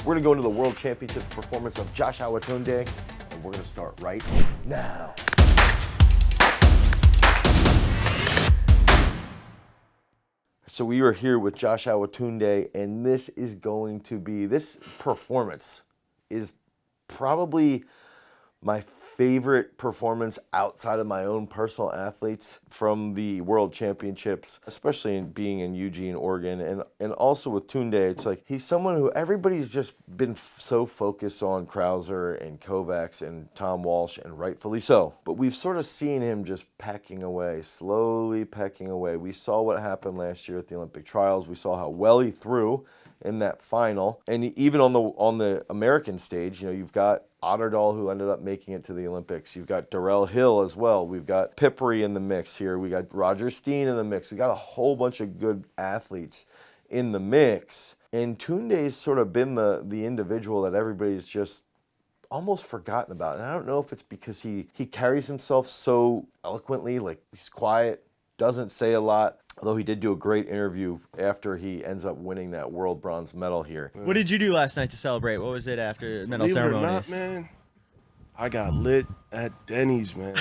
We're gonna go into the World Championship performance of Josh Awotunde, and we're gonna start right now. So we are here with Josh Awotunde, and this performance is probably my favorite performance outside of my own personal athletes from the World Championships, especially in being in Eugene, Oregon, and also with Tunde. It's like he's someone who everybody's just been so focused on, Krauser and Kovacs and Tom Walsh, and rightfully so. But we've sort of seen him just pecking away, slowly pecking away. We saw what happened last year at the Olympic trials. We saw how well he threw in that final, and even on the American stage, you know, you've got Otterdahl, who ended up making it to the Olympics. You've got Darrell Hill as well. We've got Pippery in the mix here. We got Roger Steen in the mix. We got a whole bunch of good athletes in the mix. And Tunde's sort of been the individual that everybody's just almost forgotten about. And I don't know if it's because he carries himself so eloquently, like he's quiet, doesn't say a lot. Although he did do a great interview after he ends up winning that world bronze medal here. What did you do last night to celebrate? What was it after medal Believe ceremonies? It or not, man, I got lit at Denny's, man.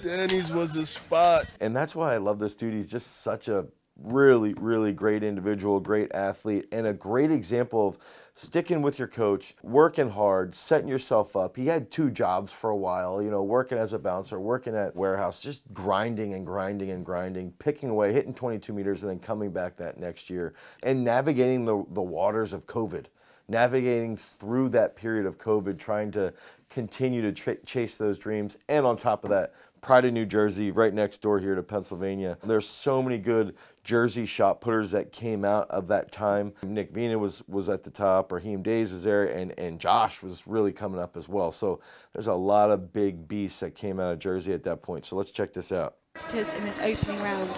Denny's was the spot. And that's why I love this dude. He's just such a really, really great individual, great athlete, and a great example of sticking with your coach, working hard, setting yourself up. He had 2 jobs for a while, you know, working as a bouncer, working at warehouse, just grinding and grinding and grinding, picking away, hitting 22 meters, and then coming back that next year and navigating the waters of COVID, navigating through that period of COVID, trying to continue to chase those dreams. And on top of that, Pride of New Jersey, right next door here to Pennsylvania. There's so many good Jersey shot putters that came out of that time. Nick Vina was at the top, Raheem Days was there, and Josh was really coming up as well. So there's a lot of big beasts that came out of Jersey at that point. So let's check this out. In this opening round.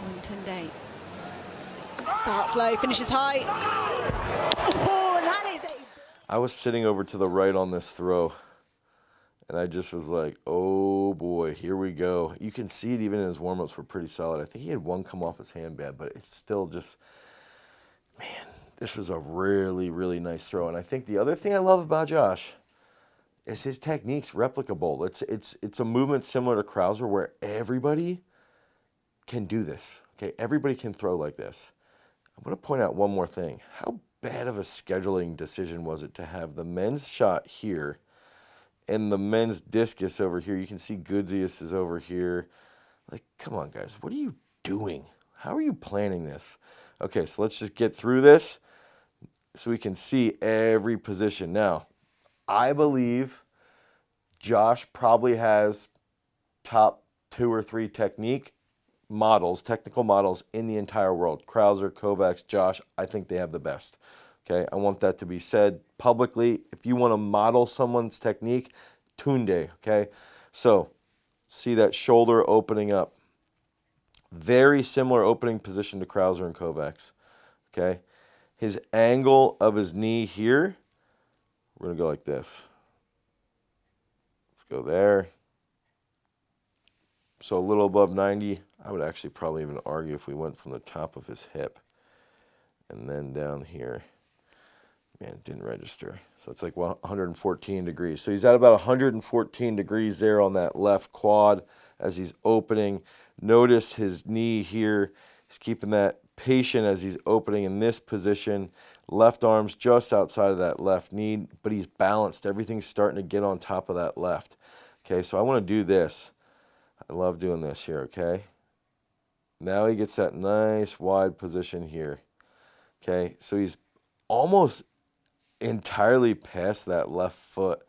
Awotunde starts low, finishes high. Oh, and that is I was sitting over to the right on this throw, and I just was like, oh boy, here we go. You can see it even in his warm-ups were pretty solid. I think he had one come off his hand bad, but it's still just, man, this was a really, really nice throw. And I think the other thing I love about Josh is his technique's replicable. It's a movement similar to Krauser where everybody can do this, okay? Everybody can throw like this. I'm going to point out one more thing. How bad of a scheduling decision was it to have the men's shot here and the men's discus over here? You can see Goodsius is over here. Like, come on, guys. What are you doing? How are you planning this? Okay, so let's just get through this so we can see every position. Now, I believe Josh probably has top 2 or 3 technical models in the entire world. Krauser, Kovacs, Josh, I think they have the best. Okay, I want that to be said publicly. If you want to model someone's technique, Tunde, okay? So, see that shoulder opening up. Very similar opening position to Krauser and Kovacs, okay? His angle of his knee here, we're going to go like this. Let's go there. So a little above 90. I would actually probably even argue if we went from the top of his hip and then down here. Man, it didn't register. So it's like 114 degrees. So he's at about 114 degrees there on that left quad as he's opening. Notice his knee here. He's keeping that patient as he's opening in this position. Left arm's just outside of that left knee, but he's balanced. Everything's starting to get on top of that left. Okay, so I want to do this. I love doing this here, okay? Now he gets that nice wide position here. Okay, so he's almost entirely past that left foot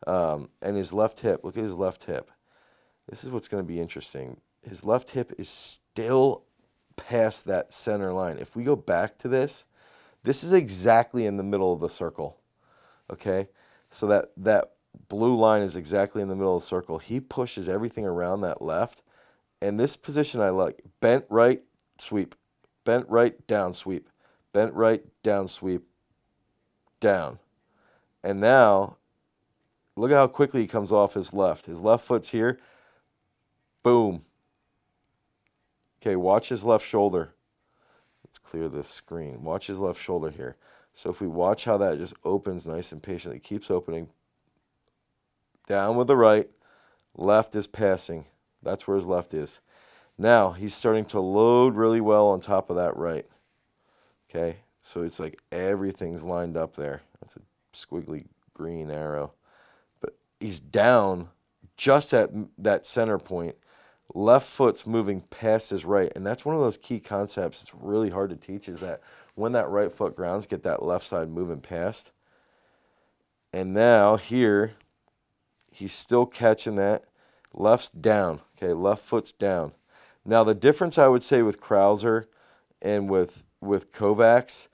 and his left hip. Look at his left hip. This is what's going to be interesting. His left hip is still past that center line. If we go back to this, this is exactly in the middle of the circle. Okay, so that blue line is exactly in the middle of the circle. He pushes everything around that left. And this position I like. Bent right, sweep. Bent right, down, sweep. Bent right, down, sweep. Down. And now, look at how quickly he comes off his left. His left foot's here. Boom. Okay, watch his left shoulder. Let's clear the screen. Watch his left shoulder here. So if we watch how that just opens nice and patiently, keeps opening. Down with the right. Left is passing. That's where his left is. Now he's starting to load really well on top of that right. Okay, so it's like everything's lined up there. That's a squiggly green arrow. But he's down just at that center point. Left foot's moving past his right. And that's one of those key concepts. It's really hard to teach, is that when that right foot grounds, get that left side moving past. And now here, he's still catching that. Left's down. Okay, left foot's down. Now the difference I would say with Krauser and with Kovacs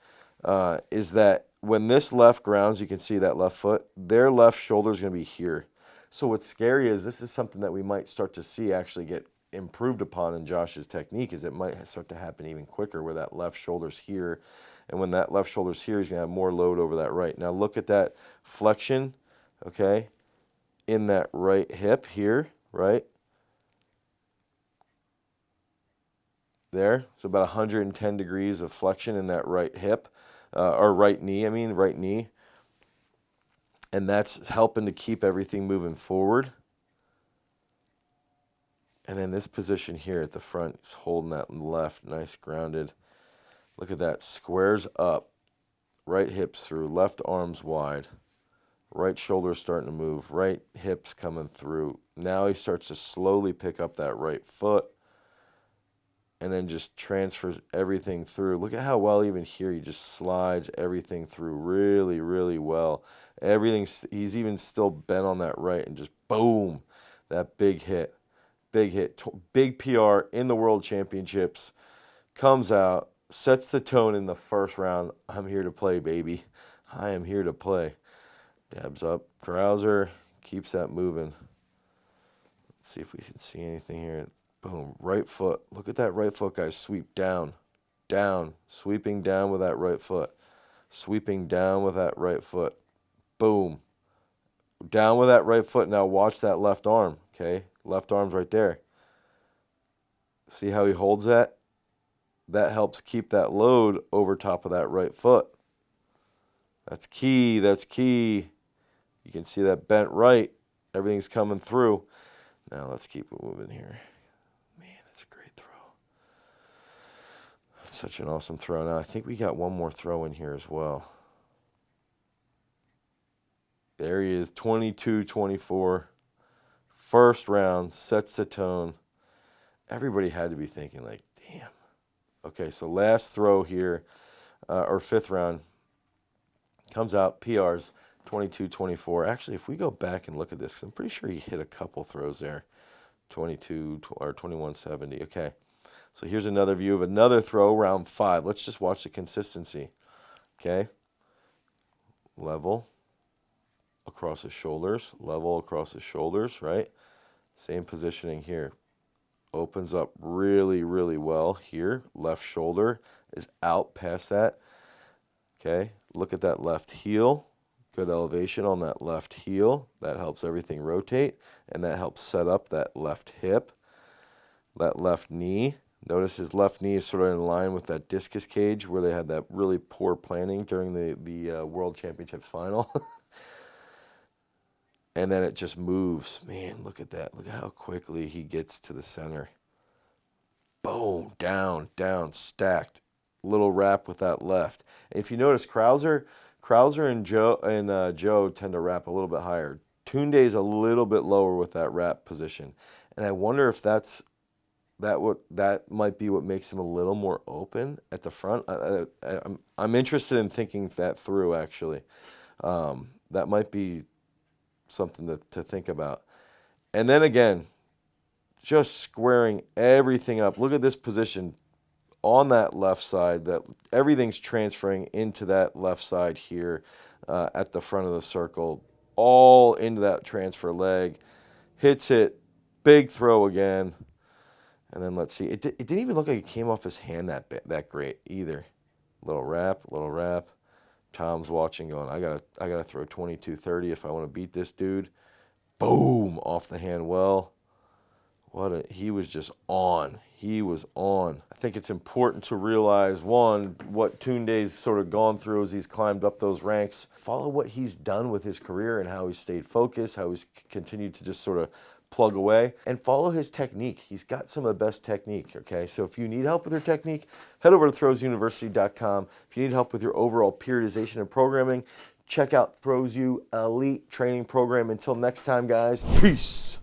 is that when this left grounds, you can see that left foot, their left shoulder is going to be here. So what's scary is this is something that we might start to see actually get improved upon in Josh's technique, is it might start to happen even quicker where that left shoulder's here. And when that left shoulder's here, he's going to have more load over that right. Now look at that flexion, okay, in that right hip here, right? There, so about 110 degrees of flexion in that right hip, or right knee, right knee. And that's helping to keep everything moving forward. And then this position here at the front, he's holding that left, nice grounded. Look at that, squares up, right hips through, left arms wide, right shoulder starting to move, right hips coming through. Now he starts to slowly pick up that right foot and then just transfers everything through. Look at how well even here he just slides everything through really, really well. He's even still bent on that right and just boom, that big hit. Big hit, big PR in the World Championships. Comes out, sets the tone in the first round. I'm here to play, baby. I am here to play. Dabs up. Krauser keeps that moving. Let's see if we can see anything here. Boom, right foot. Look at that right foot, guys. Sweep down, down. Sweeping down with that right foot. Sweeping down with that right foot. Boom. Down with that right foot. Now watch that left arm, okay? Left arm's right there. See how he holds that? That helps keep that load over top of that right foot. That's key. That's key. You can see that bent right. Everything's coming through. Now let's keep it moving here. Man, that's a great throw. That's such an awesome throw. Now I think we got one more throw in here as well. There he is, 22-24. First round, sets the tone. Everybody had to be thinking like, damn. Okay, so last throw here, or fifth round, comes out, PRs, 22-24. Actually, if we go back and look at this, 'cause I'm pretty sure he hit a couple throws there, 22 or 21-70. Okay, so here's another view of another throw, round 5. Let's just watch the consistency. Okay, level across his shoulders, level across his shoulders, right? Same positioning here. Opens up really, really well here. Left shoulder is out past that. Okay, look at that left heel. Good elevation on that left heel. That helps everything rotate, and that helps set up that left hip. That left knee. Notice his left knee is sort of in line with that discus cage where they had that really poor planning during the World Championships final. And then it just moves. Man, look at that. Look at how quickly he gets to the center. Boom, down, down, stacked. Little wrap with that left. And if you notice, Krauser and Joe tend to wrap a little bit higher. Tunde's a little bit lower with that wrap position. And I wonder if that might be what makes him a little more open at the front. I'm interested in thinking that through, actually. That might be something to think about. And then again, just squaring everything up. Look at this position on that left side, that everything's transferring into that left side here at the front of the circle, all into that transfer leg. Hits it, big throw again. And then let's see, it didn't even look like it came off his hand that great either. Little wrap. Tom's watching going, I gotta throw 22-30 if I want to beat this dude. Boom, off the hand well. He was just on. He was on. I think it's important to realize, one, what Tunde's sort of gone through as he's climbed up those ranks. Follow what he's done with his career and how he's stayed focused, how he's continued to just sort of plug away, and follow his technique. He's got some of the best technique, okay? So if you need help with your technique, head over to throwsuniversity.com. If you need help with your overall periodization and programming, check out Throws U Elite Training Program. Until next time, guys, peace.